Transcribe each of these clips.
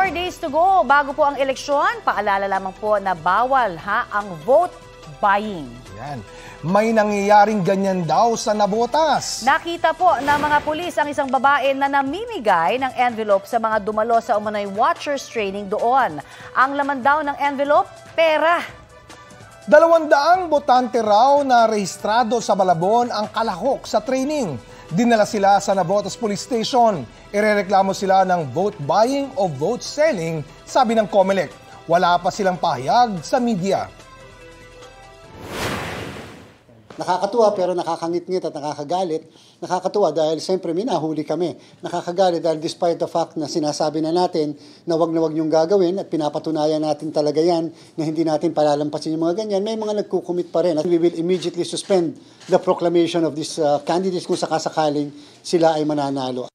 4 days to go bago po ang eleksyon. Paalala lamang po na bawal ang vote buying. Yan. May nangyayaring ganyan daw sa Nabotas. Nakita po ng mga pulis ang isang babae na namimigay ng envelope sa mga dumalo sa umano'y watchers training doon. Ang laman daw ng envelope, pera. 200 botante raw na rehistrado sa Malabon ang kalahok sa training. Dinala sila sa Navotas Police Station. Irereklamo sila ng vote buying o vote selling, sabi ng COMELEC. Wala pa silang pahayag sa media. Nakakatuwa pero nakakangit-ngit at nakakagalit. Nakakatuwa dahil siyempre minahuli kami. Nakakagalit dahil despite the fact na sinasabi na natin na wag niyong gagawin at pinapatunayan natin talaga yan na hindi natin palalampasin yung mga ganyan, may mga nagkukumit pa rin. At we will immediately suspend the proclamation of these candidates kung sakasakaling sila ay mananalo.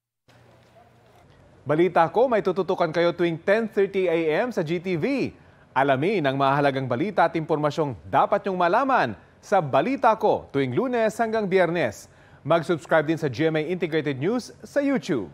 Balita ko, may tututukan kayo tuwing 10:30 a.m. sa GTV. Alamin ang mahalagang balita at impormasyong dapat nyong malaman sa Balita Ko tuwing Lunes hanggang Biyernes. Mag-subscribe din sa GMA Integrated News sa YouTube.